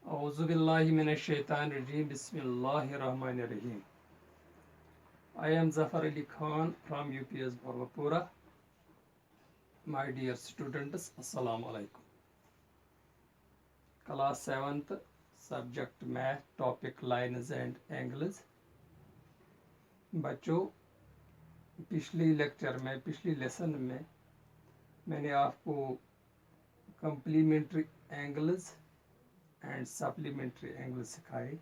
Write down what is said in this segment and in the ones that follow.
Auzubillahiminash-shaytanir-rajim. Bismillahir-rahmanir-rahim. I am Zafar Ali Khan from UPS Bhalapura. My dear students, Assalamu alaikum. Class 7th, subject math, topic lines and angles. बच्चों, पिछली lesson में मैंने आपको complementary angles and supplementary angles सिखाए.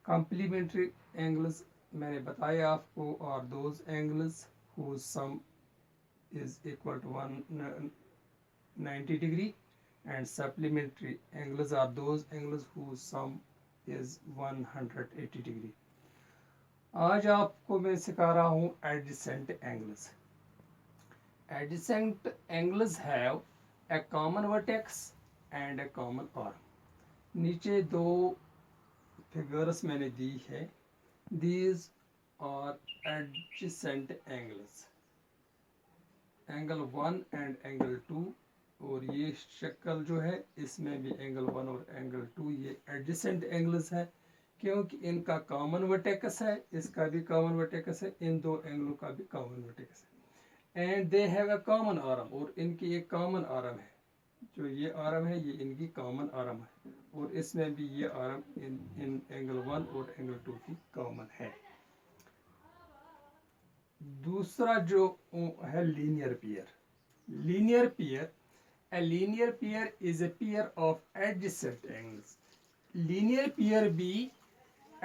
Complementary angles मैंने बताया आपको और those angles whose sum is equal to 190 degree, and supplementary angles are those angles whose sum is 180 degree. आज आपको मैं सिखा रहा हूँ adjacent angles. Adjacent angles have a common vertex and a common arm. नीचे दो फिगर्स मैंने दी है. These are adjacent angles. Angle 1 and angle 2, और ये शक्ल जो है इसमें भी एंगल 1 और एंगल 2 ये एडजेसेंट एंगल्स है, क्योंकि इनका कॉमन वर्टेक्स है, इसका भी कॉमन वर्टेक्स है, इन दो एंगलों का भी कॉमन वर्टेक्स है. And they have a common arm, और इनकी एक कॉमन आर्म है. जो ये आर्म है ये इनकी कॉमन आर्म है, और इसमें भी ये आर्म इन एंगल 1 और एंगल 2 की कॉमन है. दूसरा जो है linear pair. Linear pair, a linear pair is a pair of adjacent angles. Linear pair भी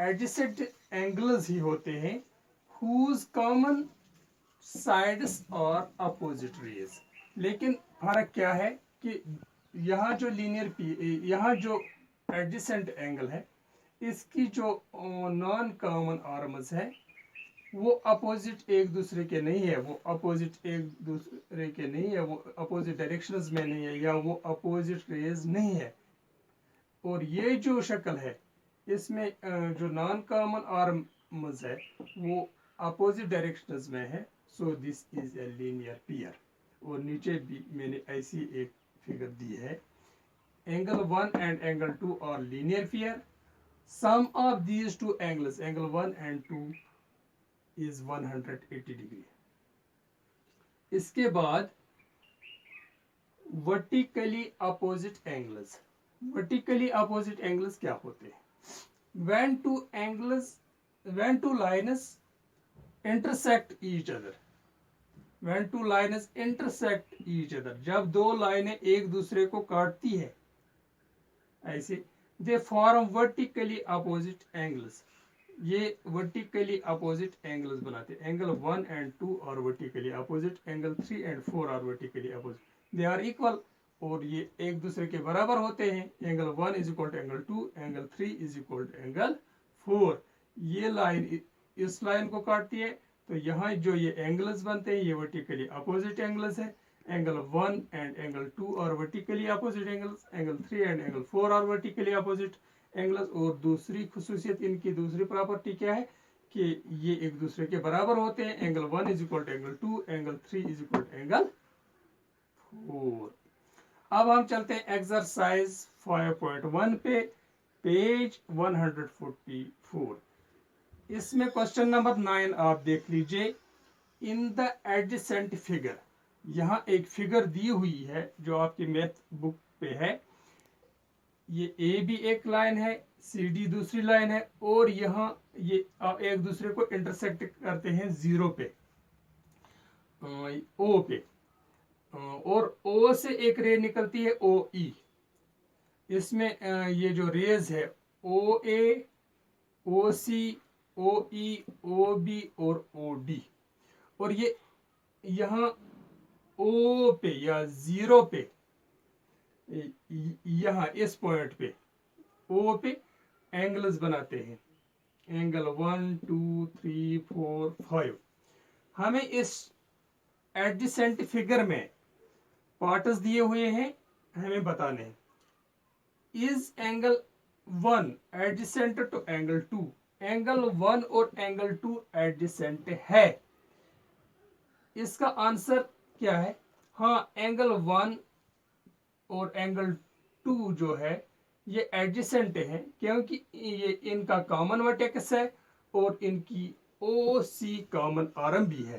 adjacent angles ही होते हैं whose common sides are opposite rays. लेकिन फर्क क्या है कि यहाँ जो यहाँ जो adjacent angle है इसकी जो नॉन कॉमन आर्म्स है वो अपोजिट एक दूसरे के नहीं है, वो अपोजिट एक दूसरे के नहीं है, वो अपोजिट डायरेक्शंस में नहीं है, या वो अपोजिट रेज नहीं है. और ये जो शक्ल है इसमें जो नॉन कॉमन आर्म्स है वो अपोजिट डायरेक्शंस में है. So this is a linear pair. और नीचे भी मैंने ऐसी एक फिगर दी है. Angle 1 and angle 2 are linear pair. Sum of these two angles, angle 1 and 2 is 180 degree. इसके बाद vertically opposite angles. Vertically opposite angles क्या होते हैं? when two lines intersect each other. when two lines intersect each other, जब दो लाइनें एक दूसरे को काटती है ऐसे, they form vertically opposite angles. ये वर्टिकली अपोजिट एंगल्स बनाते हैं. एंगल 1 एंड 2 और वर्टिकली अपोजिट, एंगल 3 एंड 4 और vertically opposite. They are equal, और ये एक दूसरे के बराबर होते हैं. Angle 1 is equal to angle 2, angle 3 is equal to angle 4. ये लाइन इस लाइन को काटती है, तो यहाँ जो ये एंगल्स बनते हैं ये वर्टिकली अपोजिट एंगल्स है. एंगल 1 एंड एंगल 2 और vertically opposite angles, angle 3 and angle 4 और वर्टिकली अपोजिट एंगल्स. और दूसरी खुसूसियत, इनकी दूसरी प्रॉपर्टी क्या है कि ये एक दूसरे के बराबर होते हैं. Angle 1 is equal to angle 2, angle 3 is equal to angle 4. अब हम चलते हैं एक्सरसाइज 5.1 पे, पेज 144. इसमें क्वेश्चन नंबर 9 आप देख लीजिए. इन द एडजेसेंट फिगर, यहाँ एक फिगर दी हुई है जो आपकी मैथ बुक पे है. ये ए भी एक लाइन है, सी डी दूसरी लाइन है, और यहाँ ये एक दूसरे को इंटरसेक्ट करते हैं 0 पे, ओ पे, और ओ से एक रे निकलती है ओ ई. इसमें ये जो रेज है ओ ए, ओ सी, ओ ई, ओ बी और ओ डी. और ये यहाँ ओ पे या 0 पे, यहाँ इस पॉइंट पे ओ पे एंगल्स बनाते हैं. एंगल 1 2 3 4 5. हमें इस एडजेसेंट फिगर में पार्ट्स दिए हुए हैं, हमें बताने हैं. Is angle 1 adjacent to angle 2? Angle 1 और एंगल 2 एडजेसेंट है. इसका आंसर क्या है? हाँ, एंगल 1 और एंगल 2 जो है ये एडजेसेंट हैं क्योंकि ये इनका कॉमन वर्टेक्स है और इनकी ओ सी कॉमन आर्म भी है।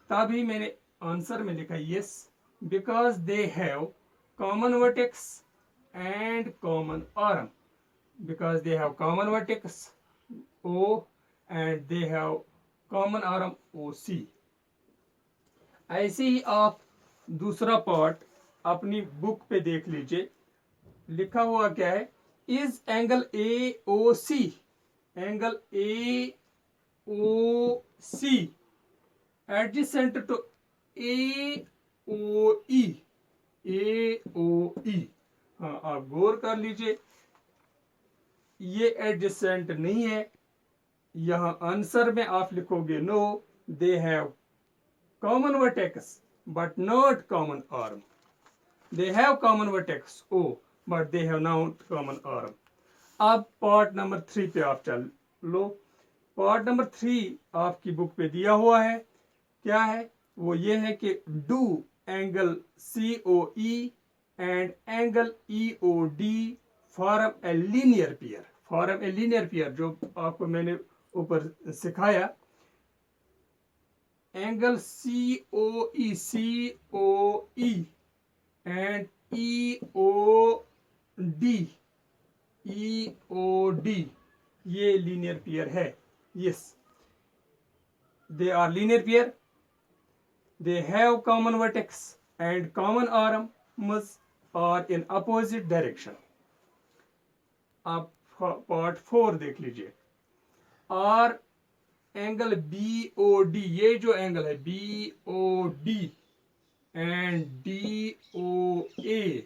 तभी मैंने आंसर में लिखा yes, because they have common vertex and common arm, because they have common vertex O and they have common arm OC। ऐसे ही आप दूसरा पार्ट अपनी बुक पे देख लीजिए, लिखा हुआ क्या है, is angle AOC angle AOC adjacent to AOE AOE। हाँ, आप गौर कर लीजिए, ये एडजेसेंट नहीं है। यहां आंसर में आप लिखोगे no, they have common vertex but not common arm. They have common vertex O but they have not common arm. अब पार्ट नंबर 3 पे आप चल लो। पार्ट नंबर 3 आपकी बुक पे दिया हुआ है, क्या है वो ये है कि do angle COE and angle EOD form a linear pair. Form a linear pair जो आपको मैंने ऊपर सिखाया, एंगल COE एंड EOD ये लीनियर पेयर है। Yes, they are linear pair, they have common vertex and common arms are in opposite direction. आप part 4 देख लीजिए। आर एंगल BOD, ये जो एंगल है BOD एंड DOA,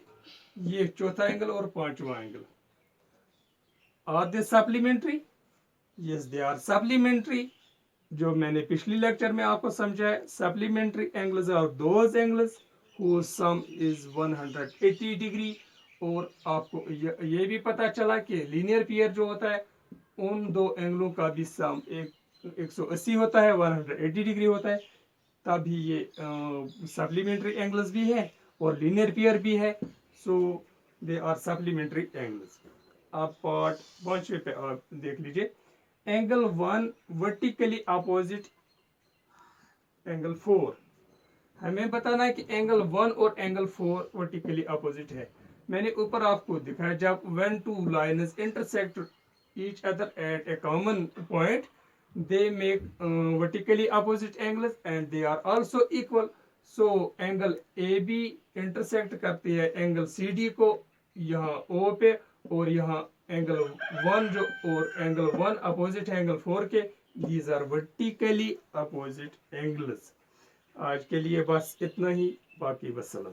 ये चौथा एंगल और पांचवा angle, are they supplementary? Yes, they are supplementary. जो मैंने पिछली लेक्चर में आपको समझाया, supplementary angles are those angles whose sum is 180 degree. और आपको ये भी पता चला कि लीनियर पेयर जो होता है उन दो एंगलों का भी सम 180 होता है, 180 डिग्री होता है। तभी ये सप्लीमेंट्री एंगल्स भी है और लीनियर पेयर भी है, सो दे आर सप्लीमेंट्री एंगल्स। आप पार्ट 5 पे आप देख लीजिए, एंगल 1 वर्टिकली अपोजिट एंगल 4। हमें बताना है कि एंगल 1 और एंगल 4 वर्टिकली अपोजिट है। मैंने ऊपर आपको दिखाया, जब when two lines intersect each other at a common point they make vertically opposite angles and they are also equal। so angle AB intersect करती है एंगल CD को यहाँ O पे, और यहाँ एंगल 1 जो और एंगल 1 अपोजिट है एंगल 4 के, these are vertically opposite angles। आज के लिए बस इतना ही, बाकी वस्सलाम।